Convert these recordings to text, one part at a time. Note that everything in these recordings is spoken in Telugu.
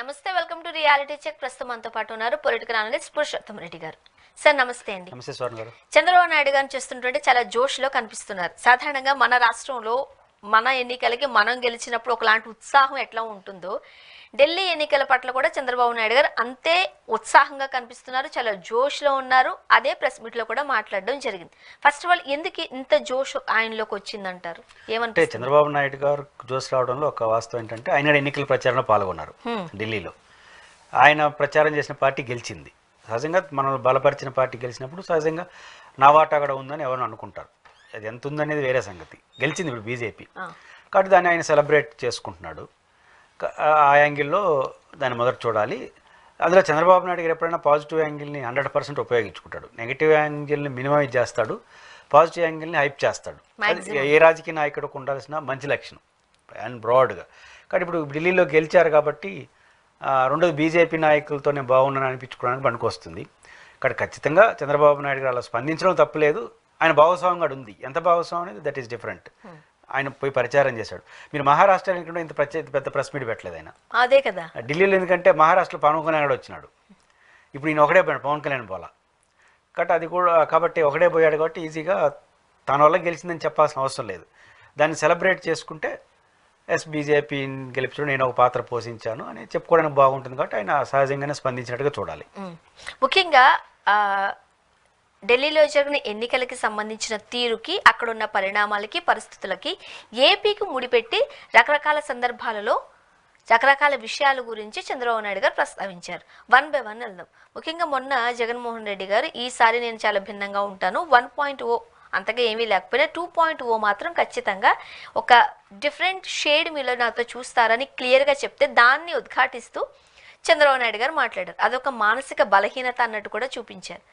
నమస్తే, వెల్కమ్ టు రియాలిటీ చెక్. ప్రస్తుతం మనతో పాటు ఉన్నారు పొలిటికల్ అనలిస్ట్ పురుషోత్తం రెడ్డి గారు. సార్ నమస్తే అండి. నమస్తే స్వర్ణ గారు. చంద్రబాబు నాయుడు గారిని చూస్తుంటే చాలా జోష్లో కనిపిస్తున్నారు. సాధారణంగా మన రాష్ట్రంలో మన ఎన్నికలకి మనం గెలిచినప్పుడు ఒకలాంటి ఉత్సాహం ఎట్లా ఉంటుందో ఢిల్లీ ఎన్నికల పట్ల కూడా చంద్రబాబు నాయుడు గారు అంతే ఉత్సాహంగా కనిపిస్తున్నారు, చాలా జోష్లో ఉన్నారు. అదే ప్రెస్ మీట్లో కూడా మాట్లాడడం జరిగింది. ఫస్ట్ ఆఫ్ ఆల్ ఎందుకు ఇంత జోష్ ఆయనలోకి వచ్చిందంటారు? ఏమంటే చంద్రబాబు నాయుడు గారు జోష్ రావడంలో ఒక వాస్తవం ఏంటంటే ఆయన ఎన్నికల ప్రచారంలో పాల్గొన్నారు ఢిల్లీలో. ఆయన ప్రచారం చేసిన పార్టీ గెలిచింది. సహజంగా మనం బలపరిచిన పార్టీ గెలిచినప్పుడు సహజంగా నా వాటా కూడా ఉందని ఎవరు అనుకుంటారు. అది ఎంత ఉందనేది వేరే సంగతి. గెలిచింది ఇప్పుడు బీజేపీ కాబట్టి దాన్ని ఆయన సెలబ్రేట్ చేసుకుంటున్నాడు. ఆ యాంగిల్లో దాన్ని మొదట చూడాలి. అందులో చంద్రబాబు నాయుడు గారు ఎప్పుడైనా పాజిటివ్ యాంగిల్ని 100% ఉపయోగించుకుంటాడు. నెగిటివ్ యాంగిల్ని మినిమైజ్ చేస్తాడు, పాజిటివ్ యాంగిల్ని హైప్ చేస్తాడు. ఏ రాజకీయ నాయకుడికి ఉండాల్సిన మంచి లక్షణం అండ్ బ్రాడ్గా. కాబట్టి ఇప్పుడు ఢిల్లీలో గెలిచారు కాబట్టి రెండోది బీజేపీ నాయకులతో నేను బాగున్నాను అనిపించుకోవడానికి పనికొస్తుంది. ఇక్కడ ఖచ్చితంగా చంద్రబాబు నాయుడు గారు అలా స్పందించడం తప్పులేదు. ఆయన భాగస్వామ్యం కూడా ఉంది. ఎంత భాగస్వామ్యం అనేది దట్ ఈస్ డిఫరెంట్. ఆయన పోయి ప్రచారం చేశాడు. మీరు మహారాష్ట్ర ఇంత పెద్ద ప్రెస్ మీట్ పెట్టలేదు ఆయన. అదే కదా. ఢిల్లీలో ఎందుకంటే మహారాష్ట్రలో పవన్ కళ్యాణ్ కూడా వచ్చినాడు. ఇప్పుడు ఈయన ఒకడే పోయాడు, పవన్ కళ్యాణ్ పోలా. కాబట్టి ఒకడే పోయాడు కాబట్టి ఈజీగా తన వల్ల గెలిచిందని చెప్పాల్సిన అవసరం లేదు. దాన్ని సెలబ్రేట్ చేసుకుంటే బీజేపీని గెలిపించడం నేను ఒక పాత్ర పోషించాను అని చెప్పుకోవడానికి బాగుంటుంది. కాబట్టి ఆయన సహజంగానే స్పందించినట్టుగా చూడాలి. ముఖ్యంగా ఢిల్లీలో జరిగిన ఎన్నికలకి సంబంధించిన తీరుకి, అక్కడున్న పరిణామాలకి, పరిస్థితులకి ఏపీకి ముడిపెట్టి రకరకాల సందర్భాలలో రకరకాల విషయాల గురించి చంద్రబాబు నాయుడు గారు ప్రస్తావించారు. 1 by 1 వెళ్దాం. ముఖ్యంగా మొన్న జగన్మోహన్ రెడ్డి గారు ఈసారి నేను చాలా భిన్నంగా ఉంటాను, 1.0 అంతగా ఏమీ లేకపోయినా 2.0 మాత్రం ఖచ్చితంగా ఒక డిఫరెంట్ షేడ్ మీలో నాతో చూస్తారని క్లియర్గా చెప్తే దాన్ని ఉద్ఘాటిస్తూ చంద్రబాబు నాయుడు గారు మాట్లాడారు. అదొక మానసిక బలహీనత అన్నట్టు కూడా చూపించారు.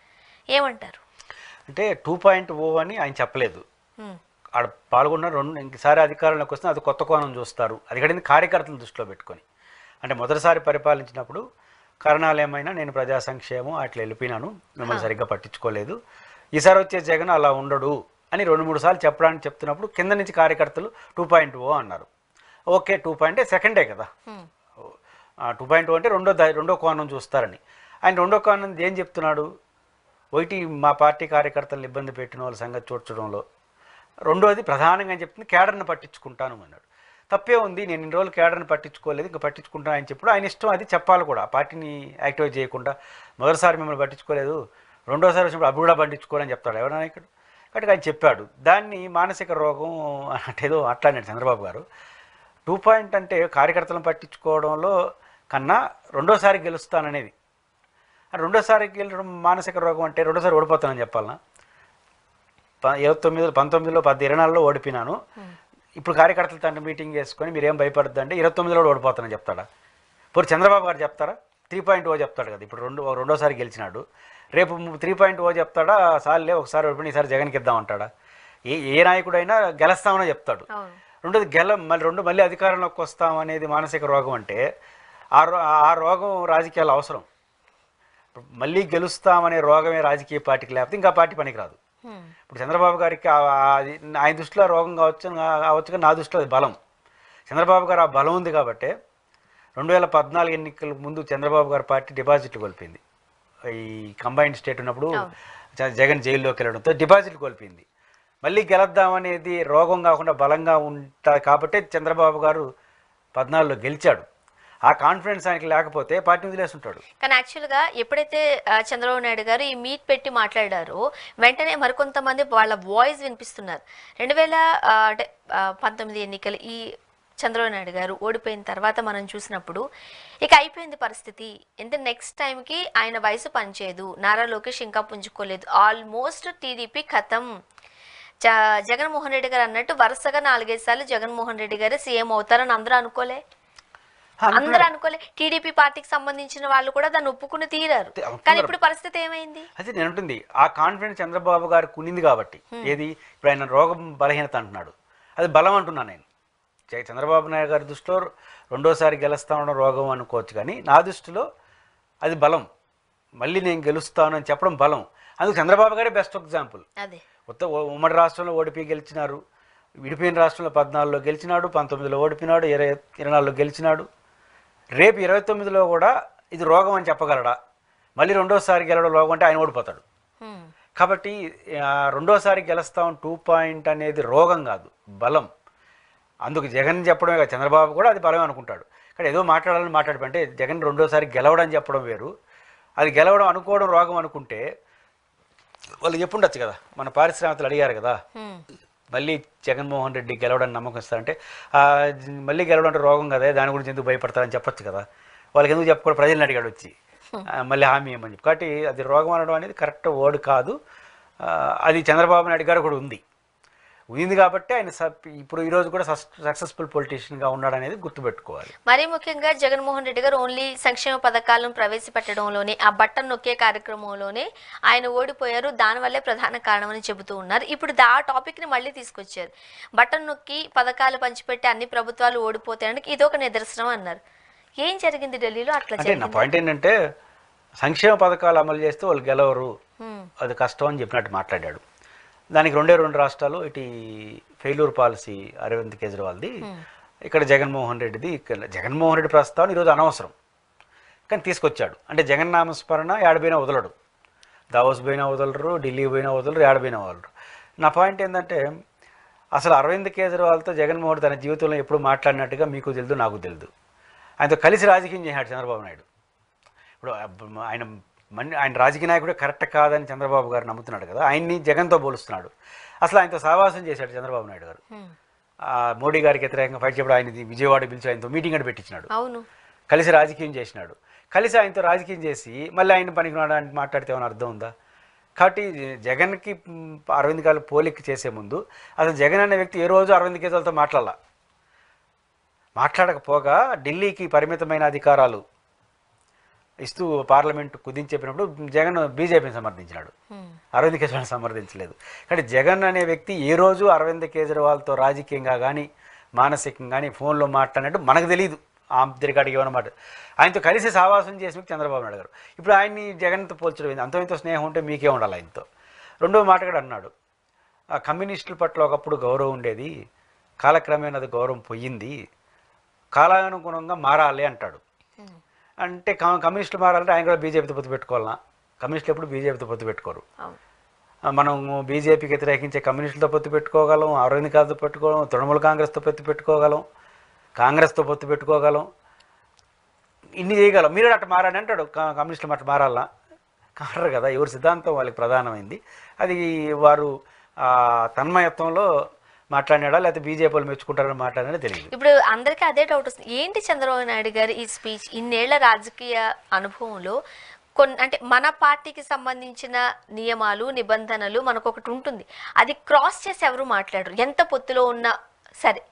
ఏమంటారు? అంటే 2.0 అని ఆయన చెప్పలేదు. ఆడ పాల్గొన్న ఇంకసారి అధికారంలోకి వస్తే అది కొత్త కోణం చూస్తారు. అది కడింది కార్యకర్తలను దృష్టిలో పెట్టుకొని. అంటే మొదటిసారి పరిపాలించినప్పుడు కారణాలు ఏమైనా నేను ప్రజా సంక్షేమం అట్లా వెళ్ళిపోయినాను, మిమ్మల్ని సరిగ్గా పట్టించుకోలేదు, ఈసారి వచ్చే జగన్ అలా ఉండడు అని 2-3 సార్లు చెప్పడానికి చెప్తున్నప్పుడు కింద నుంచి కార్యకర్తలు 2.0 అన్నారు. ఓకే, 2.0 సెకండే కదా. 2.0 అంటే రెండో కోణం చూస్తారని. ఆయన రెండో కోణం ఏం చెప్తున్నాడు? ఒకటి, మా పార్టీ కార్యకర్తలను ఇబ్బంది పెట్టిన వాళ్ళ సంగతి చూర్చడంలో. రెండోది ప్రధానంగా చెప్తుంది కేడర్ని పట్టించుకుంటాను అన్నాడు. తప్పే ఉంది, నేను ఇన్ని రోజులు కేడర్ని పట్టించుకోలేదు, ఇంకా పట్టించుకుంటాను ఆయన చెప్పుడు. ఆయన ఇష్టం, అది చెప్పాలి కూడా. పార్టీని యాక్టివేట్ చేయకుండా మొదటిసారి మిమ్మల్ని పట్టించుకోలేదు, రెండోసారి వచ్చినప్పుడు అప్పుడు కూడా పట్టించుకోవాలని చెప్తాడు ఎవరైనా నాయకుడు. కాబట్టి ఆయన చెప్పాడు. దాన్ని మానసిక రోగం అంటే ఏదో అట్లానే చంద్రబాబు గారు 2 అంటే కార్యకర్తలను పట్టించుకోవడంలో కన్నా రెండోసారి గెలుస్తాననేది. రెండోసారి గెలడం మానసిక రోగం అంటే రెండోసారి ఓడిపోతానని చెప్పాలనా? 19లో 24లో ఓడిపోయినాను, ఇప్పుడు కార్యకర్తలతో అంటే మీటింగ్ చేసుకొని మీరేం భయపడద్దంటే 29లో ఓడిపోతానని చెప్తాడా? ఇప్పుడు చంద్రబాబు గారు చెప్తారా? 3.0 చెప్తాడు కదా. ఇప్పుడు రెండోసారి గెలిచినాడు, రేపు 3.0 చెప్తాడా? సార్లే ఒకసారి ఓడిపోయి ఈసారి జగన్కి ఇద్దామంటాడా? ఏ నాయకుడైనా గెలుస్తామని చెప్తాడు. రెండోది మళ్ళీ అధికారంలోకి వస్తామనేది మానసిక రోగం అంటే ఆ రోగం రాజకీయాలు అవసరం. మళ్ళీ గెలుస్తామనే రోగమే రాజకీయ పార్టీకి, లేకపోతే ఇంకా పార్టీ పనికిరాదు. ఇప్పుడు చంద్రబాబు గారికి ఆయన దృష్టిలో రోగం కావచ్చు కానీ నా దృష్టిలో అది బలం. చంద్రబాబు గారు ఆ బలం ఉంది కాబట్టి 2014 ఎన్నికల ముందు చంద్రబాబు గారి పార్టీ డిపాజిట్లు కోల్పోయింది. ఈ కంబైన్డ్ స్టేట్ ఉన్నప్పుడు జగన్ జైల్లోకి వెళ్ళడంతో డిపాజిట్లు కోల్పోయింది. మళ్ళీ గెలుద్దామనేది రోగం కాకుండా బలంగా ఉంటుంది కాబట్టి చంద్రబాబు గారు 14లో గెలిచాడు. ఆ కాన్ఫిడెన్స్ ఆయనకి లేకపోతే పార్టీ వదిలేసి ఉంటాడు. కానీ యాక్చువల్గా ఎప్పుడైతే చంద్రబాబు నాయుడు గారు ఈ మీట్ పెట్టి మాట్లాడారో వెంటనే మరికొంతమంది వాళ్ళ వాయిస్ వినిపిస్తున్నారు. 2019 ఎన్నికలు ఈ చంద్రబాబు నాయుడు గారు ఓడిపోయిన తర్వాత మనం చూసినప్పుడు ఇక అయిపోయింది పరిస్థితి. అంటే నెక్స్ట్ టైంకి ఆయన వయసు పనిచేయదు, నారా లోకేష్ ఇంకా పుంజుకోలేదు, ఆల్మోస్ట్ టీడీపీ ఖతం. జగన్మోహన్ రెడ్డి గారు అన్నట్టు వరుసగా 4-5 సార్లు జగన్మోహన్ రెడ్డి గారు సీఎం అవుతారని అందరూ అనుకోలే. టీడీపీ పార్టీకి సంబంధించిన వాళ్ళు కూడా దాన్ని ఒప్పుకుని తీరారు. కానీ ఇప్పుడు పరిస్థితి ఏమైంది? అది నేను ఉంటుంది. ఆ కాన్ఫిడెన్స్ చంద్రబాబు గారికి ఉన్నింది కాబట్టి. ఏది ఇప్పుడు ఆయన రోగం బలహీనత అంటున్నాడు, అది బలం అంటున్నాను నేను. చంద్రబాబు నాయుడు గారి దృష్టిలో రెండోసారి గెలుస్తామన్న రోగం అనుకోవచ్చు, కానీ నా దృష్టిలో అది బలం. మళ్ళీ నేను గెలుస్తాను అని చెప్పడం బలం. అందుకు చంద్రబాబు గారే బెస్ట్ ఎగ్జాంపుల్. ఉమ్మడి రాష్ట్రంలో ఓడిపోయి గెలిచినారు, విడిపోయిన రాష్ట్రంలో 14లో గెలిచినాడు, 19లో ఓడిపోయినాడు, 24లో గెలిచినాడు. రేపు 29లో కూడా ఇది రోగం అని చెప్పగలడా? మళ్ళీ రెండోసారి గెలవడం రోగం అంటే ఆయన ఓడిపోతాడు. కాబట్టి రెండోసారి గెలుస్తాం 2 పాయింట్ అనేది రోగం కాదు, బలం. అందుకు జగన్ చెప్పడమే కాదు, చంద్రబాబు కూడా అది బలం అనుకుంటాడు. కానీ ఏదో మాట్లాడాలని మాట్లాడుకుంటే జగన్ రెండోసారి గెలవడం చెప్పడం వేరు, అది గెలవడం అనుకోవడం రోగం అనుకుంటే వాళ్ళు చెప్పుండొచ్చు కదా. మన పారిశ్రామికలు అడిగారు కదా, మళ్ళీ జగన్మోహన్ రెడ్డి గెలవడానికి నమ్మకం ఇస్తారంటే మళ్ళీ గెలవడం అంటే రోగం కదా, దాని గురించి ఎందుకు భయపడతారని చెప్పొచ్చు కదా. వాళ్ళకి ఎందుకు చెప్పకూడదు, ప్రజలను అడిగాడు వచ్చి మళ్ళీ హామీ ఇవ్వమని చెప్పి. కాబట్టి అది రోగం అనడం అనేది కరెక్ట్ వర్డ్ కాదు. అది చంద్రబాబు నాయుడు గారు కూడా ఉంది కాబట్టి ఆయన ఇప్పుడు ఈరోజు కూడా సక్సెస్ఫుల్ పొలిటీషియన్గా ఉన్నాడు అనేది గుర్తుపెట్టుకోవాలి. మరీ ముఖ్యంగా జగన్మోహన్ రెడ్డి గారు ఓన్లీ సంక్షేమ పథకాలను ప్రవేశపెట్టడంలోనే, ఆ బట్టన్ నొక్కే కార్యక్రమంలోనే ఆయన ఓడిపోయారు, దానివల్లే ప్రధాన కారణమని చెబుతూ ఉన్నారు. ఇప్పుడు ఆ టాపిక్ని మళ్ళీ తీసుకొచ్చారు. బట్టన్ నొక్కి పథకాలు పంచిపెట్టి అన్ని ప్రభుత్వాలు ఓడిపోతాయని ఇదొక నిదర్శనం అన్నారు. ఏం జరిగింది ఢిల్లీలో? అట్లా నా పాయింట్ ఏంటంటే సంక్షేమ పథకాలు అమలు చేస్తే వాళ్ళు గెలవరు, అది కష్టం అని చెప్పినట్టు మాట్లాడాడు. దానికి 2 రాష్ట్రాలు, ఇటు ఫెయిల్యూర్ పాలసీ అరవింద్ కేజ్రీవాల్ది, ఇక్కడ జగన్మోహన్ రెడ్డిది. ఇక్కడ జగన్మోహన్ రెడ్డి ప్రస్తావన ఈరోజు అనవసరం కానీ తీసుకొచ్చాడు. అంటే జగన్ నామస్మరణ ఏడబోయినా వదలడు, దావోస్ పోయినా వదలరు, ఢిల్లీ పోయినా వదలరు, ఏడబోయినా వదలరు. నా పాయింట్ ఏంటంటే అసలు అరవింద్ కేజ్రీవాల్తో జగన్మోహన్ రెడ్డి తన జీవితంలో ఎప్పుడు మాట్లాడినట్టుగా మీకు తెలియదు, నాకు తెలియదు. ఆయనతో కలిసి రాజకీయం చేశాడు చంద్రబాబు నాయుడు. ఇప్పుడు ఆయన రాజకీయ నాయకుడే కరెక్ట్ కాదని చంద్రబాబు గారు నమ్ముతున్నాడు కదా, ఆయన్ని జగన్తో పోలుస్తున్నాడు. అసలు ఆయనతో సహవాసం చేశాడు చంద్రబాబు నాయుడు గారు. మోడీ గారికి వ్యతిరేకంగా ఫైట్ చేయడం, ఆయన విజయవాడ పిలిచి ఆయనతో మీటింగ్ అని పెట్టించినాడు, కలిసి రాజకీయం చేసినాడు. కలిసి ఆయనతో రాజకీయం చేసి మళ్ళీ ఆయన పనికినాడు అని మాట్లాడితే ఏమైనా అర్థం ఉందా? కాబట్టి జగన్కి అరవింద్ గారు పోలిక చేసే ముందు అసలు జగన్ అనే వ్యక్తి ఏ రోజు అరవింద్ కేజ్రీవాల్తో మాట్లాడకపోగా ఢిల్లీకి పరిమితమైన అధికారాలు ఇస్తూ పార్లమెంటు కుదించేపినప్పుడు జగన్ బీజేపీని సమర్థించినాడు, అరవింద్ కేజ్రీవాల్ని సమర్థించలేదు. కాబట్టి జగన్ అనే వ్యక్తి ఏ రోజు అరవింద్ కేజ్రీవాల్తో రాజకీయంగా కానీ మానసికంగా కానీ ఫోన్లో మాట్లాడినట్టు మనకు తెలియదు. ఆంతరికాడికి ఏమన్నమాట ఆయనతో కలిసి సావాసం చేసిన చంద్రబాబు నాయుడు గారు. ఇప్పుడు ఆయన్ని జగన్తో పోల్చడం, అంతో స్నేహం ఉంటే మీకే ఉండాలి ఆయనతో. రెండో మాట కూడా అన్నాడు, ఆ కమ్యూనిస్టుల పట్ల ఒకప్పుడు గౌరవం ఉండేది, కాలక్రమేణా అది గౌరవం పోయింది, కాలానుగుణంగా మారాలి అంటాడు. అంటే కమ్యూనిస్టులు మారాలంటే ఆయన కూడా బీజేపీతో పొత్తు పెట్టుకోవాలన్నా? కమ్యూనిస్టులు ఎప్పుడు బీజేపీతో పొత్తు పెట్టుకోరు. మనం బీజేపీకి వ్యతిరేకించే కమ్యూనిస్టులతో పొత్తు పెట్టుకోగలం, అరవింద్ గారితో పెట్టుకోగలం, తృణమూల కాంగ్రెస్తో పొత్తు పెట్టుకోగలం, కాంగ్రెస్తో పొత్తు పెట్టుకోగలం, ఇన్ని చేయగలం. మీరు అట్లా మారని అంటాడు, కమ్యూనిస్టులు అట్లా మారాలన్నా? మారరు కదా. ఎవరి సిద్ధాంతం వాళ్ళకి ప్రధానమైంది. అది వారు తన్మయత్వంలో మాట్లాడినాడా లేకపోతే బీజేపీలు మెచ్చుకుంటారని మాట్లాడినా తెలియదు. ఇప్పుడు అందరికీ అదే డౌట్ వస్తుంది, ఏంటి చంద్రబాబు నాయుడు గారు ఈ స్పీచ్ ఇన్నేళ్ల రాజకీయ అనుభవంలో అంటే మన పార్టీకి సంబంధించిన నియమాలు నిబంధనలు మనకు ఒకటి ఉంటుంది, అది క్రాస్ చేసి ఎవరు మాట్లాడరు ఎంత పొత్తులో ఉన్నా సరే.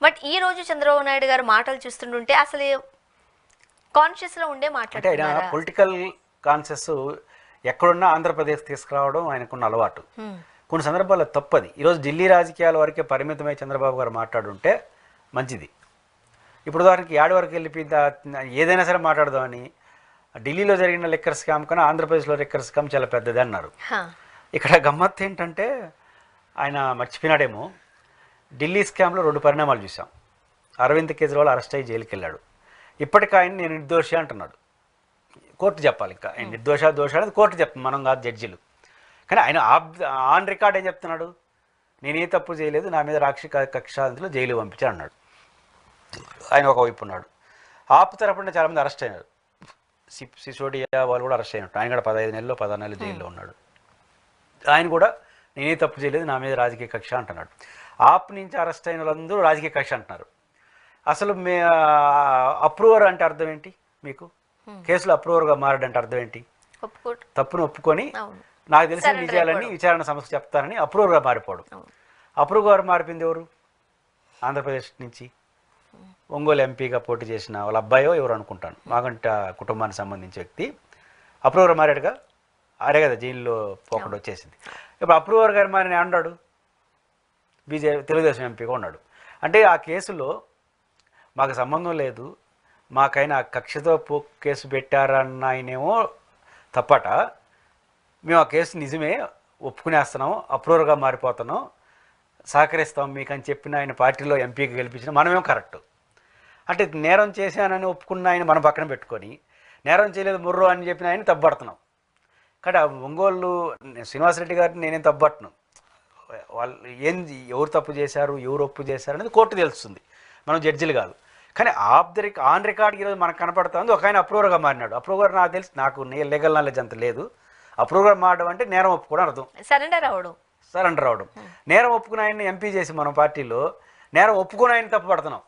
బట్ ఈ రోజు చంద్రబాబు నాయుడు గారు మాటలు చూస్తుంటే అసలు కాన్షియస్లో ఉండే మాట్లాడుతున్నారు. పొలిటికల్ కాన్షియస్ ఎక్కడున్నా ఆంధ్రప్రదేశ్ తీసుకురావడం ఆయనకున్న అలవాటు. కొన్ని సందర్భాల్లో తప్పది. ఈరోజు ఢిల్లీ రాజకీయాల వరకే పరిమితమై చంద్రబాబు గారు మాట్లాడుంటే మంచిది. ఇప్పుడు ఉదాహరణకి ఏడు వరకు వెళ్ళిపోయింది, ఏదైనా సరే మాట్లాడదామని. ఢిల్లీలో జరిగిన లిక్కర్ స్కామ్ కన్నా ఆంధ్రప్రదేశ్లో లిక్కర్ స్కామ్ చాలా పెద్దది అన్నారు. ఇక్కడ గమ్మత్తు ఏంటంటే ఆయన మర్చిపోయినాడేమో, ఢిల్లీ స్కామ్లో 2 పరిణామాలు చూసాం. అరవింద్ కేజ్రీవాల్ అరెస్ట్ అయ్యి జైలుకి వెళ్ళాడు. ఇప్పటికీ ఆయన నేను నిర్దోషి అంటున్నాడు. కోర్టు చెప్పాలి, ఇంకా ఆయన దోష అనేది కోర్టు చెప్తుంది, మనం కాదు జడ్జిలు. కానీ ఆయన ఆన్ రికార్డ్ ఏం చెప్తున్నాడు, నేనే తప్పు చేయలేదు, నా మీద కక్షాంతిలో జైలు పంపించాను అన్నాడు. ఆయన ఒకవైపు ఉన్నాడు. ఆప్ తరపున చాలామంది అరెస్ట్ అయినారు. సిసోడియా వాళ్ళు కూడా అరెస్ట్ అయినట్టు. ఆయన కూడా 15 నెలలు 16 నెలలు జైల్లో ఉన్నాడు. ఆయన కూడా నేనే తప్పు చేయలేదు, నా మీద రాజకీయ కక్ష అంటున్నాడు. ఆప్ నుంచి అరెస్ట్ అయిన వాళ్ళందరూ రాజకీయ కక్ష అంటున్నారు. అసలు అప్రూవర్ అంటే అర్థం ఏంటి? మీకు కేసులో అప్రూవర్గా మారడంటే అర్థం ఏంటి? తప్పును ఒప్పుకొని నాకు తెలిసిన నిజాలని విచారణ సంస్థ చెప్తానని అప్రూవర్గా మారిపోవడం. అప్రూవర్గా మారిపోయింది ఎవరు? ఆంధ్రప్రదేశ్ నుంచి ఒంగోలు ఎంపీగా పోటీ చేసిన వాళ్ళ అబ్బాయో ఎవరు అనుకుంటాను, మాగంట కుటుంబానికి సంబంధించిన వ్యక్తి అప్రూవర్ మారాడుగా. అరే కదా జైల్లో పోకుండా వచ్చేసింది. ఇప్పుడు అప్రూవర్ గారు మారిన అన్నాడు, తెలుగుదేశం ఎంపీగా ఉన్నాడు. అంటే ఆ కేసులో మాకు సంబంధం లేదు, మాకైనా కక్షతో కేసు పెట్టారన్న ఆయనేమో తప్పట, మేము ఆ కేసు నిజమే ఒప్పుకునేస్తున్నాం, అప్రూవర్గా మారిపోతున్నాం, సహకరిస్తాం మీకు అని చెప్పిన ఆయన పార్టీలో ఎంపీకి గెలిపించిన మనమేమో కరెక్ట్. అంటే నేరం చేశానని ఒప్పుకున్న ఆయన మనం పక్కన పెట్టుకొని నేరం చేయలేదు ముర్రు అని చెప్పిన ఆయన తప్పుపడుతున్నాం. కాబట్టి ఆ ఒంగోలు శ్రీనివాసరెడ్డి గారిని నేనేం తప్పుపట్టను. వాళ్ళు ఏంది ఎవరు తప్పు చేశారు ఎవరు ఒప్పు చేశారు అనేది కోర్టు తెలుస్తుంది, మనం జడ్జిలు కాదు. కానీ ఆన్ రికార్డ్ ఈరోజు మనకు కనపడుతుంది ఒక ఆయన అప్రూవర్గా మారినాడు. అప్రూవర్ నాకు తెలిసి నాకు లీగల్ నాలెడ్జ్ అంత లేదు. అప్రూవర్గా మారడం అంటే నేరం ఒప్పుకోవడం అర్థం, సరెండర్ అవడం. నేరం ఒప్పుకున్న ఆయన్ని ఎంపీ చేసి మనం పార్టీలో నేరం ఒప్పుకున్న ఆయన తప్పు పడుతున్నాం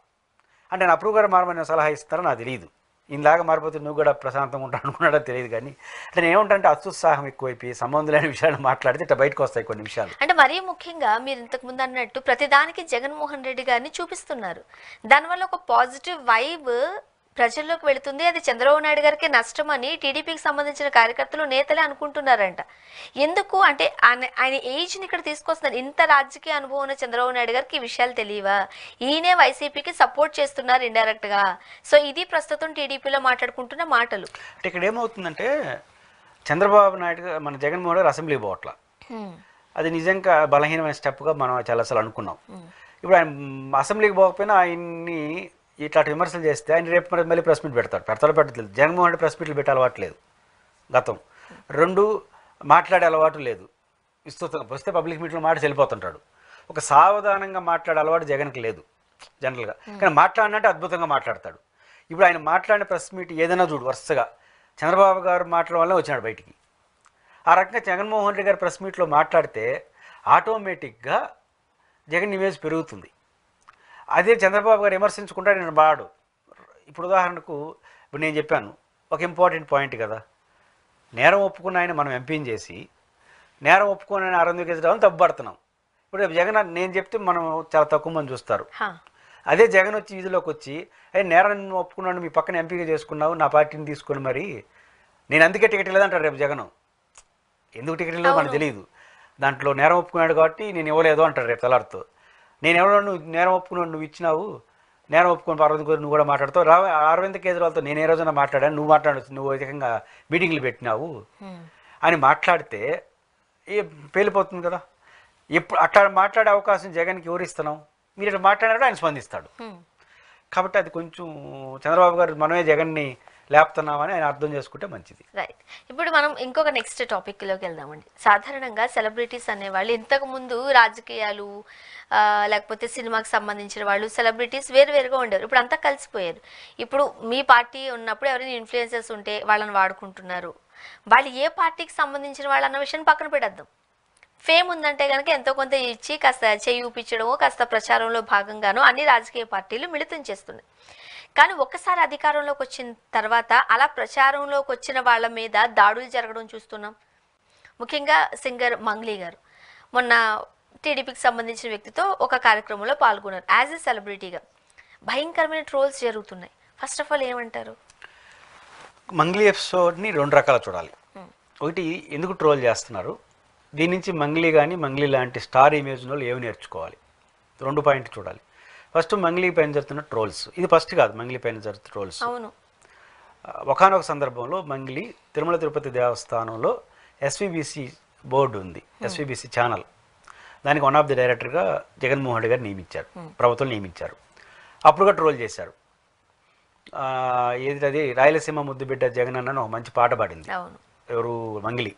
అంటే నేను అప్రూవర్గా మారమని సలహా ఇస్తారో నాకు తెలియదు. ఇందాక మారిపోతే నువ్వు కూడా ప్రశాంతంగా ఉంటావు అనుకున్నాడో తెలియదు. కానీ అంటే నేను ఏమంటే అత్యుత్సాహం ఎక్కువైపోయి సంబంధం లేని విషయాలు మాట్లాడితే ఇట్లా బయటకు వస్తాయి కొన్ని విషయాలు. అంటే మరీ ముఖ్యంగా మీరు ఇంతకు ముందు అన్నట్టు ప్రతిదానికి జగన్మోహన్ రెడ్డి గారిని చూపిస్తున్నారు. దానివల్ల ఒక పాజిటివ్ వైబ్ ప్రజల్లోకి వెళుతుంది. అది చంద్రబాబు నాయుడు గారికి నష్టం అని టీడీపీకి సంబంధించిన కార్యకర్తలు నేతలే అనుకుంటున్నారంట. ఎందుకు అంటే ఆయన ఏజ్ని ఇక్కడ తీసుకొస్తున్నారు. ఇంత రాజకీయ అనుభవం ఉన్న చంద్రబాబు నాయుడు గారికి ఈ విషయాలు తెలియవా? ఈయనే వైసీపీకి సపోర్ట్ చేస్తున్నారు ఇండైరెక్ట్గా. సో ఇది ప్రస్తుతం టీడీపీలో మాట్లాడుకుంటున్న మాటలు. అంటే ఇక్కడ ఏమవుతుందంటే చంద్రబాబు నాయుడు గారు మన జగన్మోహన్ గారు అసెంబ్లీకి పోవట్ల, అది నిజంగా బలహీనమైన స్టెప్గా మనం చాలాసార్లు అనుకున్నాం. ఇప్పుడు ఆయన అసెంబ్లీకి పోకపోయినా ఆయన్ని ఇట్లాంటి విమర్శలు చేస్తే ఆయన రేపు మళ్ళీ ప్రెస్ మీట్ పెడతారో పెట్టలేదు. జగన్మోహన్ రెడ్డి ప్రెస్ మీట్లు పెట్టే అలవాటు లేదు గతం. 2 మాట్లాడే అలవాటు లేదు. విస్తృతంగా వస్తే పబ్లిక్ మీట్లో మాట వెళ్ళిపోతుంటాడు. ఒక సావధానంగా మాట్లాడే అలవాటు జగన్కి లేదు జనరల్గా. కానీ మాట్లాడినంటే అద్భుతంగా మాట్లాడతాడు. ఇప్పుడు ఆయన మాట్లాడిన ప్రెస్ మీట్ ఏదైనా చూడు వరుసగా చంద్రబాబు గారు మాట్లాడడం వల్లే వచ్చినాడు బయటికి. ఆ రకంగా జగన్మోహన్ రెడ్డి గారు ప్రెస్ మీట్లో మాట్లాడితే ఆటోమేటిక్గా జగన్ ఇమేజ్ పెరుగుతుంది. అదే చంద్రబాబు గారు విమర్శించుకుంటా నేను బాడు. ఇప్పుడు ఉదాహరణకు ఇప్పుడు నేను చెప్పాను ఒక ఇంపార్టెంట్ పాయింట్ కదా, నేరం ఒప్పుకున్న ఆయన మనం ఎంపీని చేసి నేరం ఒప్పుకున్న ఆయన అరవింద్ కేజ్రీవాల్ తప్పుపడుతున్నాం. ఇప్పుడు జగన్ నేను చెప్తే మనం చాలా తక్కువ మంది చూస్తారు. అదే జగన్ వచ్చి వీధిలోకి వచ్చి అదే నేరం ఒప్పుకున్నాను మీ పక్కన ఎంపీగా చేసుకున్నావు నా పార్టీని తీసుకొని మరి నేను అందుకే టికెట్ లేదంటాడు రేపు జగన్. ఎందుకు టికెట్ లేదో మనకు తెలియదు. దాంట్లో నేరం ఒప్పుకున్నాడు కాబట్టి నేను ఇవ్వలేదు అంటాడు రేపు తెల్లారితో. నేను ఎవరో నువ్వు నేరం ఒప్పుకున్నావు నువ్వు ఇచ్చినావు, నేరం ఒప్పుకుని అరవింద్ కేజ్రీవాల్ నువ్వు కూడా మాట్లాడతావు. అరవింద్ కేజ్రీవాల్తో నేను ఏ రోజున మాట్లాడాను నువ్వు మాట్లాడచ్చు, నువ్వు అధికంగా మీటింగ్లు పెట్టినావు అని మాట్లాడితే పేలిపోతుంది కదా. ఇప్పుడు అట్లా మాట్లాడే అవకాశం జగన్కి ఎవరు ఇస్తున్నావు? మీరు ఇట్లా మాట్లాడినప్పుడు ఆయన స్పందిస్తాడు. కాబట్టి అది కొంచెం చంద్రబాబు గారు మనమే జగన్ని లేపుతున్నామని ఆయన అర్థం చేసుకుంటే మంచిది. రైట్. ఇప్పుడు మనం ఇంకొక నెక్స్ట్ టాపిక్లోకి వెళ్దామండి. సాధారణంగా సెలబ్రిటీస్ అనేవాళ్ళు ఇంతకు ముందు రాజకీయాలు లేకపోతే సినిమాకి సంబంధించిన వాళ్ళు సెలబ్రిటీస్ వేరువేరుగా ఉండేవారు. ఇప్పుడు అంతా కలిసిపోయారు. ఇప్పుడు మీ పార్టీ ఉన్నప్పుడు ఎవరైనా ఇన్ఫ్లుయెన్సర్స్ ఉంటే వాళ్ళని వాడుకుంటున్నారు. వాళ్ళు ఏ పార్టీకి సంబంధించిన వాళ్ళు అన్న విషయాన్ని పక్కన పెడద్దాం. ఫేమ్ ఉందంటే కనుక ఎంతో కొంత ఇచ్చి కాస్త చేయి ఊపించడమో కాస్త ప్రచారంలో భాగంగానో అన్ని రాజకీయ పార్టీలు మిళితం చేస్తున్నాయి. కానీ ఒక్కసారి అధికారంలోకి వచ్చిన తర్వాత అలా ప్రచారంలోకి వచ్చిన వాళ్ళ మీద దాడులు జరగడం చూస్తున్నాం. ముఖ్యంగా సింగర్ మంగ్లీ గారు మొన్న టీడీపీకి సంబంధించిన వ్యక్తితో ఒక కార్యక్రమంలో పాల్గొన్నారు. యాజ్ ఎ సెలబ్రిటీగా భయంకరమైన ట్రోల్స్ జరుగుతున్నాయి. ఫస్ట్ ఆఫ్ ఆల్ ఏమంటారు? మంగ్లీ ఎపిసోడ్ని 2 రకాలు చూడాలి. ఒకటి ఎందుకు ట్రోల్ చేస్తున్నారు, దీని నుంచి మంగ్లీ కానీ మంగ్లీ లాంటి స్టార్ ఇమేజ్ వాళ్ళు ఏమి నేర్చుకోవాలి. 2 పాయింట్ చూడాలి. ఫస్ట్ మంగ్లీ పైన జరుగుతున్న ట్రోల్స్, ఇది ఫస్ట్ కాదు మంగ్లీ పైన జరుగుతున్న ట్రోల్స్. అవును, ఒకనొక సందర్భంలో మంగ్లీ తిరుమల తిరుపతి దేవస్థానంలో ఎస్విబిసి బోర్డు ఉంది, ఎస్విబిసి ఛానల్, దానికి వన్ ఆఫ్ ది డైరెక్టర్గా జగన్మోహన్ రెడ్డి గారు నియమించారు, ప్రభుత్వం నియమించారు. అప్పుడుగా ట్రోల్ చేశారు. ఏది రాయలసీమ ముద్దు బిడ్డ జగన్ అన్న ఒక మంచి పాట పాడింది ఎవరు మంగ్లీ,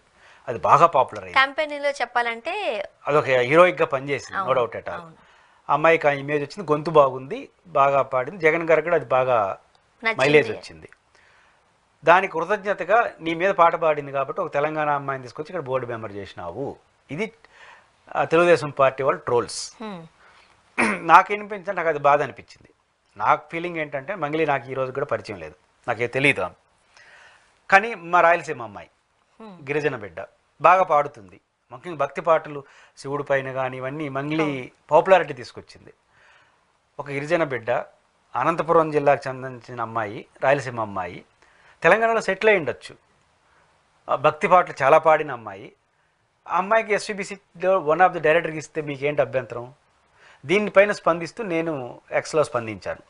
అది బాగా పాపులర్ అయింది. క్యాంపెయిన్లో చెప్పాలంటే అదొక హీరోయిక్గా పనిచేసింది, నో డౌట్ ఎట్ ఆల్. అమ్మాయికి ఆ ఇమేజ్ వచ్చింది, గొంతు బాగుంది, బాగా పాడింది. జగన్ గారికి కూడా అది బాగా మైలేజ్ వచ్చింది. దానికి కృతజ్ఞతగా నీ మీద పాట పాడింది కాబట్టి ఒక తెలంగాణ అమ్మాయిని తీసుకొచ్చి ఇక్కడ బోర్డు మెంబర్ చేసినావు. ఇది తెలుగుదేశం పార్టీ వాళ్ళు ట్రోల్స్. నాకేనిపించింది, నాకు అది బాధ అనిపించింది. నాకు ఫీలింగ్ ఏంటంటే మంగ్లీ నాకు ఈరోజు కూడా పరిచయం లేదు, నాకే తెలియదు. కానీ మా రాయలసీమ అమ్మాయి గిరిజన బిడ్డ బాగా పాడుతుంది. ముఖ్యంగా భక్తి పాటలు శివుడి పైన కానీ ఇవన్నీ మంగ్లీ పాపులారిటీ తీసుకొచ్చింది. ఒక గిరిజన బిడ్డ, అనంతపురం జిల్లాకు చెందించిన అమ్మాయి, రాయలసీమ అమ్మాయి, తెలంగాణలో సెటిల్ అయి ఉండొచ్చు, భక్తి పాటలు చాలా పాడిన అమ్మాయి. ఆ అమ్మాయికి ఎస్విబిసిలో వన్ ఆఫ్ ది డైరెక్టర్కి ఇస్తే మీకేంటి అభ్యంతరం? దీనిపైన స్పందిస్తూ నేను ఎక్స్లో స్పందించాను.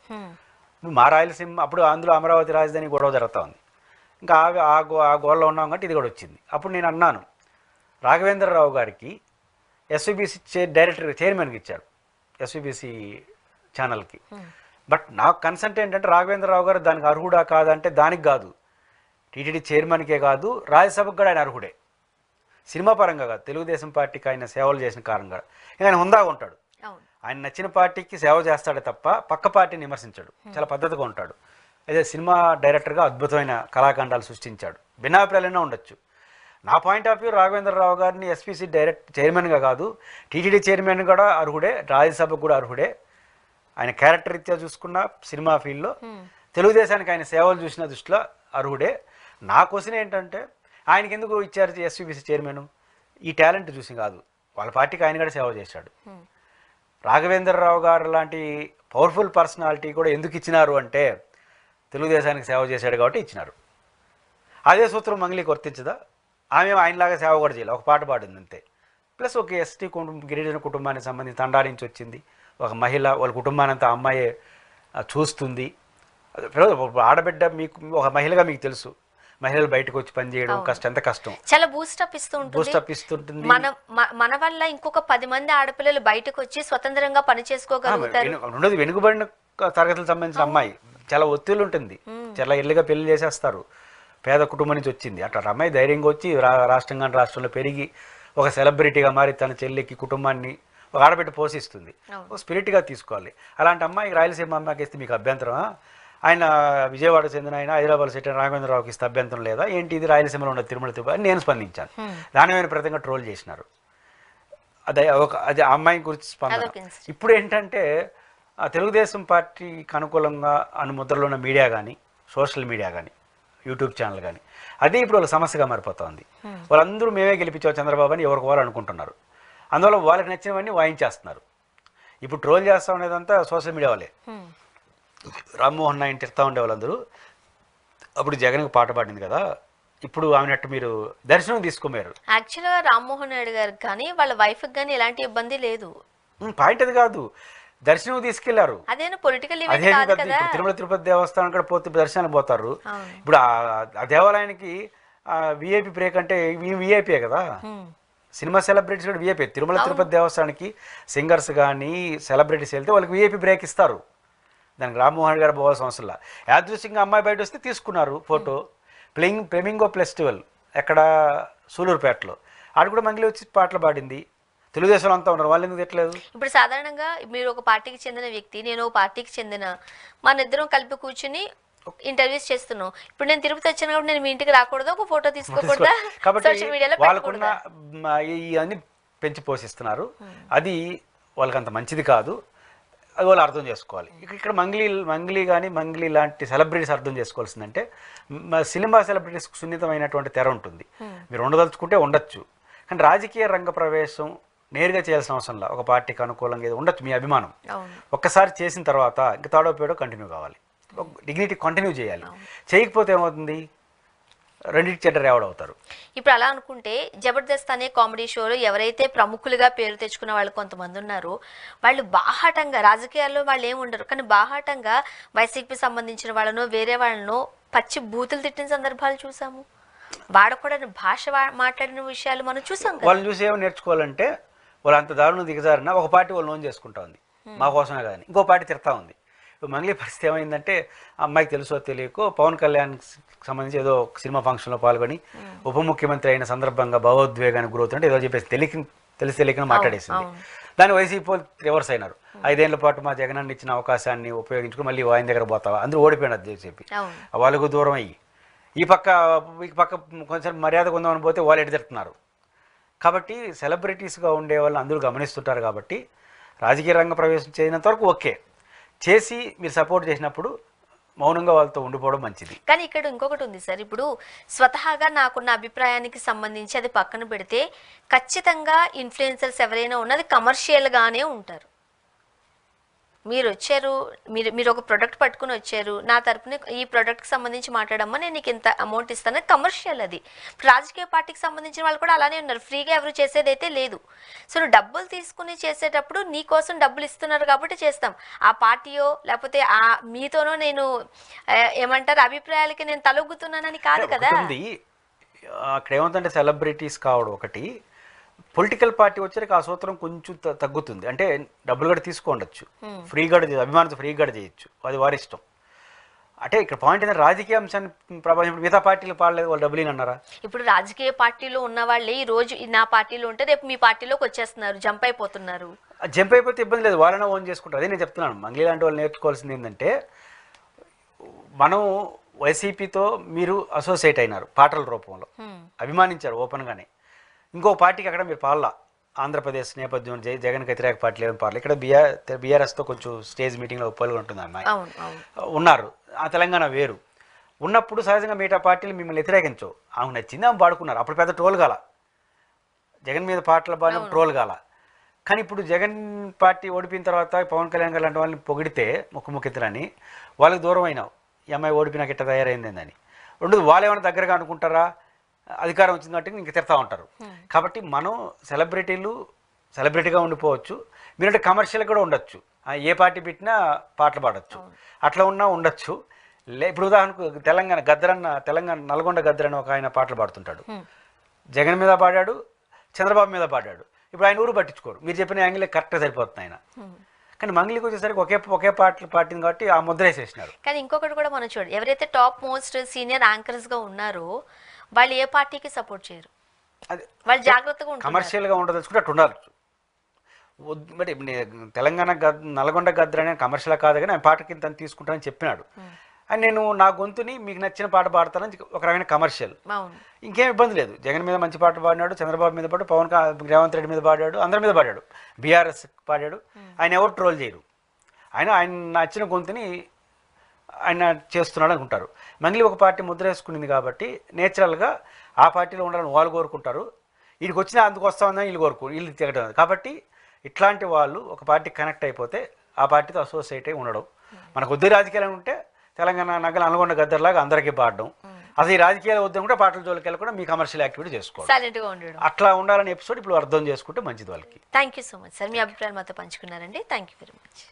మా రాయలసీమ అప్పుడు అందులో అమరావతి రాజధాని గొడవ జరుగుతూ ఉంది, ఇంకా ఆ గోడలో ఉన్నాం కాబట్టి ఇది కూడా వచ్చింది. అప్పుడు నేను అన్నాను, రాఘవేంద్రరావు గారికి ఎస్విబిసి డైరెక్టర్ చైర్మన్కి ఇచ్చారు, ఎస్విబిసి ఛానల్కి. బట్ నాకు కన్సర్న్ ఏంటంటే రాఘవేంద్రరావు గారు దానికి అర్హుడా కాదంటే దానికి కాదు, టీటీడీ చైర్మన్కే కాదు రాజ్యసభకు కూడా ఆయన అర్హుడే. సినిమా పరంగా కాదు, తెలుగుదేశం పార్టీకి ఆయన సేవలు చేసిన కారణంగా. ఇంకా ఆయన హుందాగా ఉంటాడు, ఆయన నచ్చిన పార్టీకి సేవ చేస్తాడే తప్ప పక్క పార్టీని విమర్శించాడు, చాలా పద్ధతిగా ఉంటాడు. అదే సినిమా డైరెక్టర్గా అద్భుతమైన కళాఖండాలు సృష్టించాడు. భిన్నాభిప్రాయాలైనా ఉండొచ్చు. నా పాయింట్ ఆఫ్ వ్యూ రాఘవేంద్రరావు గారిని ఎస్పీసీ చైర్మన్గా కాదు, టీటీడీ చైర్మన్ కూడా అర్హుడే, రాజ్యసభకు కూడా అర్హుడే. ఆయన క్యారెక్టర్ రీత్యా చూసుకున్న సినిమా ఫీల్డ్లో తెలుగుదేశానికి ఆయన సేవలు చూసిన దృష్టిలో అర్హుడే. నా క్వశ్చన్ ఏంటంటే ఆయనకి ఎందుకు ఇచ్చారు ఎస్పీసీ చైర్మన్? ఈ టాలెంట్ చూసి కాదు, వాళ్ళ పార్టీకి ఆయన కూడా సేవ చేశాడు. రాఘవేంద్రరావు గారు లాంటి పవర్ఫుల్ పర్సనాలిటీ కూడా ఎందుకు ఇచ్చినారు అంటే తెలుగుదేశానికి సేవ చేశాడు కాబట్టి ఇచ్చినారు. అదే సూత్రం మంగ్లీకి వర్తించదా? ఆమె ఆయనలాగా సేవ కూడా చేయాలి, ఒక పాట పాడింది అంతే. ప్లస్ ఒక ఎస్టీ కుటుంబం, గిరిజన కుటుంబానికి సంబంధించి తండారించి వచ్చింది ఒక మహిళ, వాళ్ళ కుటుంబాన్ని అంతా అమ్మాయి చూస్తుంది. ఆడబిడ్డ మీకు ఒక మహిళగా మీకు తెలుసు, మహిళలు బయటకు వచ్చి పనిచేయడం ఎంత కష్టం. చాలా బూస్టప్ ఇస్తుంటుంది. మన వల్ల ఇంకొక 10 మంది ఆడపిల్లలు బయటకు వచ్చి స్వతంత్రంగా పని చేసుకోగలుగుతారు. రెండోది వెనుకబడిన తరగతులకు సంబంధించిన అమ్మాయి, చాలా ఒత్తిడి ఉంటుంది, చాలా ఎల్లుగా పెళ్లి చేసేస్తారు. పేద కుటుంబం నుంచి వచ్చింది, అట్లా అమ్మాయి ధైర్యంగా వచ్చి రాష్ట్రంలో పెరిగి ఒక సెలబ్రిటీగా మారి తన చెల్లికి కుటుంబాన్ని ఒక ఆడబిడ్డ పోషిస్తుంది. ఒక స్పిరిట్గా తీసుకోవాలి. అలాంటి అమ్మాయికి రాయలసీమ అమ్మాయికి ఇస్తే మీకు అభ్యంతరమా? ఆయన విజయవాడ చెందిన ఆయన హైదరాబాద్ సెటిల్ రాఘవేంద్రరావుకి ఇస్తే అభ్యంతరం లేదా? ఏంటి ఇది రాయలసీమలో ఉన్న తిరుమల తిరుపతి? నేను స్పందించాను. దాని మీద ప్రతిగా ట్రోల్ చేసినారు. అది ఆ అమ్మాయి గురించి స్పందన. ఇప్పుడు ఏంటంటే తెలుగుదేశం పార్టీకి అనుకూలంగా ముద్రలో ఉన్న మీడియా కానీ, సోషల్ మీడియా కానీ, యూట్యూబ్ ఛానల్ కానీ, అదే ఇప్పుడు వాళ్ళ సమస్యగా మారిపోతుంది. వాళ్ళందరూ మేమే గెలిపించావు చంద్రబాబు అని ఎవరికి వాళ్ళు అనుకుంటున్నారు. అందువల్ల వాళ్ళకి నచ్చినవన్నీ వాయించేస్తున్నారు. ఇప్పుడు ట్రోల్ చేస్తా ఉండేదంతా సోషల్ మీడియా వాళ్ళే. రామ్మోహన్ నాయుడు తిడతా ఉండే వాళ్ళందరూ అప్పుడు జగన్కి పాట పాడింది కదా, ఇప్పుడు ఆమెనట్టు మీరు దర్శనం తీసుకోలేరు. యాక్చువల్గా రామ్మోహన్ నాయుడు గారికి కానీ వాళ్ళ వైఫ్కి కానీ ఎలాంటి ఇబ్బంది లేదు. పాయింట్ అది కాదు, దర్శనం తీసుకెళ్లారు. అదే పొలిటికల్ తిరుమల తిరుపతి దేవస్థానం కూడా పోతే దర్శనానికి పోతారు. ఇప్పుడు ఆ దేవాలయానికి విఐపి బ్రేక్ అంటే విఐపీయే కదా. సినిమా సెలబ్రిటీస్ కూడా విఐపీ. తిరుమల తిరుపతి దేవస్థానానికి సింగర్స్ కానీ సెలబ్రిటీస్ వెళ్తే వాళ్ళకి విఐపి బ్రేక్ ఇస్తారు. దానికి రామ్మోహన్ గారు పోవాల్సిన అవసరంలా. యాదృశ్యంగా అమ్మాయి బయట వస్తే తీసుకున్నారు ఫోటో. ఫ్లెమింగో ఫెస్టివల్ ఎక్కడ సూలూరుపేటలో, ఆడ కూడా మంగళి వచ్చి పాటలు పాడింది. తెలుగుదేశంలో అంతా ఉన్నారు, వాళ్ళు ఎందుకు తిట్టలేదు? ఇప్పుడు సాధారణంగా మీరు ఒక పార్టీకి చెందిన వ్యక్తి, నేను ఒక పార్టీకి చెందిన, మన ఇద్దరం కలిపి కూర్చుని ఇంటర్వ్యూస్ చేస్తున్నాం. ఇప్పుడు నేను తిరుపతి వచ్చాను కాబట్టి నేను మీ ఇంటికి రాకూడదు, ఒక ఫోటో తీసుకోకూడదా? సోషల్ మీడియాలో వాళ్ళకున్న ఇవన్నీ పెంచి పోషిస్తున్నారు. అది వాళ్ళకి అంత మంచిది కాదు, అది వాళ్ళు అర్థం చేసుకోవాలి. ఇక్కడ మంగ్లీ కానీ మంగ్లీ లాంటి సెలబ్రిటీస్ అర్థం చేసుకోవాల్సిందంటే సినిమా సెలబ్రిటీస్ సున్నితమైనటువంటి తెర ఉంటుంది. మీరు ఉండదలుచుకుంటే ఉండొచ్చు, కానీ రాజకీయ రంగ ప్రవేశం నేరుగా చేయాల్సిన అవసరంలా. ఒక పార్టీకి అనుకూలంగా ఏదో ఉండొచ్చు మీ అభిమానం, ఒక్కసారి చేసిన తర్వాత ఇంకా తాడో పేడో కంటిన్యూ కావాలి, డిగ్నిటీ కంటిన్యూ చేయాలి. చేయకపోతే ఏమవుతుంది? రెండింటి చెడ్డ రేవడవుతారు. ఇప్పుడు అలా అనుకుంటే జబర్దస్త్ అనే కామెడీ షోలో ఎవరైతే ప్రముఖులుగా పేరు తెచ్చుకున్న వాళ్ళు కొంతమంది ఉన్నారో వాళ్ళు బాహాటంగా, రాజకీయాల్లో వాళ్ళు ఏమి ఉండరు కానీ బాహాటంగా వైసీపీ సంబంధించిన వాళ్ళను వేరే వాళ్ళను పచ్చి బూతులు తిట్టిన సందర్భాలు చూసాము. వాడకూడని భాష మాట్లాడిన విషయాలు మనం చూసాం. వాళ్ళని చూసి ఏమో నేర్చుకోవాలంటే వాళ్ళు అంత దారుణం దిగజారినా ఒక పార్టీ వాళ్ళు లోన్ చేసుకుంటా ఉంది, మా కోసమే కానీ ఇంకో పార్టీ తిడతా ఉంది. ఇప్పుడు మంగ్లీ పరిస్థితి ఏమైందంటే అమ్మాయికి తెలుసో తెలియకో పవన్ కళ్యాణ్ సంబంధించి ఏదో సినిమా ఫంక్షన్లో పాల్గొని ఉప ముఖ్యమంత్రి అయిన సందర్భంగా భావోద్వేగానికి గురవుతుంటే ఏదో చెప్పేసి తెలియక మాట్లాడేసింది. దాన్ని వైసీపీ రివర్స్ అయినారు. 5 ఏళ్ల పాటు మా జగనన్న ఇచ్చిన అవకాశాన్ని ఉపయోగించుకుని మళ్ళీ ఆయన దగ్గర పోతావా, అందరూ ఓడిపోయినది చెప్పి వాళ్ళకు దూరం అయ్యి ఈ పక్క కొంచెం మర్యాద కొందామని పోతే వాళ్ళు ఎడతెడుతున్నారు. కాబట్టి సెలబ్రిటీస్గా ఉండే వాళ్ళు అందరూ గమనిస్తుంటారు. కాబట్టి రాజకీయ రంగ ప్రవేశం చేయనంత వరకు ఓకే, చేసి మీరు సపోర్ట్ చేసినప్పుడు మౌనంగా వాళ్ళతో ఉండిపోవడం మంచిది. కానీ ఇక్కడ ఇంకొకటి ఉంది సార్, ఇప్పుడు స్వతహాగా నాకున్న అభిప్రాయానికి సంబంధించి అది పక్కన పెడితే ఖచ్చితంగా ఇన్ఫ్లుయెన్సర్స్ ఎవరైనా ఉన్నది కమర్షియల్గానే ఉంటారు. మీరు వచ్చారు, మీరు ఒక ప్రోడక్ట్ పట్టుకుని వచ్చారు, నా తరపున ఈ ప్రోడక్ట్కి సంబంధించి మాట్లాడమ్మా, నేను నీకు ఇంత అమౌంట్ ఇస్తాను, కమర్షియల్. అది రాజకీయ పార్టీకి సంబంధించిన వాళ్ళు కూడా అలానే ఉన్నారు, ఫ్రీగా ఎవరు చేసేదైతే లేదు. సో నువ్వు డబ్బులు తీసుకుని చేసేటప్పుడు నీ కోసం డబ్బులు ఇస్తున్నారు కాబట్టి చేస్తాం. ఆ పార్టీయో లేకపోతే మీతోనో నేను ఏమంటారు అభిప్రాయాలకి నేను తలొగ్గుతున్నానని కాదు కదా. అక్కడ ఏమవుతుందంటే సెలబ్రిటీస్ కావడం ఒకటి, పొలిటికల్ పార్టీ వచ్చాక ఆ సూత్రం కొంచెం తగ్గుతుంది. అంటే డబ్బులు కూడా తీసుకోండొచ్చు, ఫ్రీ కూడా అభిమానులతో ఫ్రీ కూడా చేయొచ్చు, అది వారి ఇష్టం. అంటే ఇక్కడ పాయింట్ ఏంటంటే రాజకీయ అంశాన్ని ప్రభావం మిగతా పార్టీలు పాడలేదు, వాళ్ళు డబ్బులు అన్నారా? ఇప్పుడు రాజకీయ పార్టీలో ఉన్న వాళ్ళే ఈ రోజు నా పార్టీలో ఉంటే రేపు మీ పార్టీలోకి వచ్చేస్తున్నారు, జంప్ అయిపోతున్నారు. జంప్ అయిపోతే ఇబ్బంది లేదు, వాళ్ళనే ఓన్ చేసుకుంటారు. అదే నేను చెప్తున్నాను. మంగ్లీ లాంటి వాళ్ళు నేర్చుకోవాల్సింది ఏంటంటే, మనం వైసీపీతో మీరు అసోసియేట్ అయినారు పాటల రూపంలో, అభిమానించారు ఓపెన్గానే. ఇంకో పార్టీకి అక్కడ మీరు పాడలా. ఆంధ్రప్రదేశ్ నేపథ్యం జగన్కి వ్యతిరేక పార్టీలు ఏమైనా పాడలేదు. ఇక్కడ బీఆర్ఎస్తో కొంచెం స్టేజ్ మీటింగ్లో పాల్గొంటుంది అమ్మాయి ఉన్నారు. ఆ తెలంగాణ వేరు ఉన్నప్పుడు సహజంగా మిగతా పార్టీలు మిమ్మల్ని వ్యతిరేకించవు. ఆమె నచ్చింది, ఆమె పాడుకున్నారు. అప్పుడు పెద్ద ట్రోల్ కాల, జగన్ మీద పాటలు బాగా ట్రోల్ కాల. కానీ ఇప్పుడు జగన్ పార్టీ ఓడిపోయిన తర్వాత పవన్ కళ్యాణ్ గారు లాంటి వాళ్ళని పొగిడితే ముఖ్యమంత్రులని వాళ్ళకి దూరం అయినావు. ఈ అమ్మాయి ఓడిపోయినాక ఇట్లా తయారైందని. రెండోది వాళ్ళు ఏమైనా దగ్గరగా అనుకుంటారా, అధికారం వచ్చిందంటే ఇంక తిడతా ఉంటారు. కాబట్టి మనం సెలబ్రిటీగా ఉండిపోవచ్చు, మీరంటే కమర్షియల్ కూడా ఉండొచ్చు. ఏ పార్టీ పెట్టినా పాటలు పాడచ్చు, అట్లా ఉన్నా ఉండొచ్చు. ఇప్పుడు ఉదాహరణకు తెలంగాణ నల్గొండ గద్దరని ఒక ఆయన పాటలు పాడుతుంటాడు. జగన్ మీద పాడాడు, చంద్రబాబు మీద పాడాడు. ఇప్పుడు ఆయన ఊరు పట్టించుకోరు, మీరు చెప్పిన యాంగిలే కరెక్ట్గా సరిపోతుంది ఆయన. కానీ మంగ్లీకి వచ్చేసరికి ఒకే పాటలు పాటింది కాబట్టి ఆ ముద్ర వేసేసినారు. కానీ ఇంకొకటి కూడా మనం చూడండి, ఎవరైతే టాప్ మోస్ట్ సీనియర్ యాంకర్స్గా ఉన్నారో వాళ్ళు ఏ పార్టీకి సపోర్ట్ చేయరు, వాళ్ళు జాగ్రత్తగా ఉంటారు. కమర్షియల్గా ఉండదలుచుకుంటే అట్టు ఉండాలి. మరి తెలంగాణ నల్గొండ గద్దర్ అనే కమర్షియల్ కాదు, కానీ ఆయన పాట కింద తీసుకుంటానని చెప్పినాడు. అని నేను నా గొంతుని మీకు నచ్చిన పాట పాడతానని ఒక రకమైన కమర్షియల్. ఇంకేం ఇబ్బంది లేదు. జగన్ మీద మంచి పాట పాడినాడు, చంద్రబాబు మీద పాడాడు, రేవంత్ రెడ్డి మీద పాడాడు, అందరి మీద పాడాడు, బీఆర్ఎస్ పాడాడు. ఆయన ఎవరు ట్రోల్ చేయరు. ఆయన నచ్చిన గొంతుని ఆయన చేస్తున్నాడు అనుకుంటారు. మంగ్లీ ఒక పార్టీ ముద్ర వేసుకునింది కాబట్టి నేచురల్గా ఆ పార్టీలో ఉండాలని వాళ్ళు కోరుకుంటారు. వీడికి వచ్చినా అందుకు వస్తామని వీళ్ళు తిరగడం. కాబట్టి ఇట్లాంటి వాళ్ళు ఒక పార్టీకి కనెక్ట్ అయిపోతే ఆ పార్టీతో అసోసియేట్ అయి ఉండడం. మనకు వద్దు రాజకీయాలు ఉంటే తెలంగాణ నల్గొండ గద్దర్లాగా అందరికీ పాడడం. అసలు ఈ రాజకీయాలు వద్దు పాటల జోలికి వెళ్ళకుండా మీ కమర్షియల్ యాక్టివిటీ చేసుకోవాలి. అట్లా ఉండాలని ఎపిసోడ్ ఇప్పుడు అర్థం చేసుకుంటే మంచిది వాళ్ళకి. Thank you so much sir, మీ అభిప్రాయాలు మాతో పంచుకున్నారండి. Thank you very much.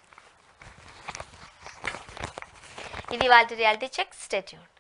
ఇది వాళ్ళ రియాలిటీ చెక్. Stay tuned.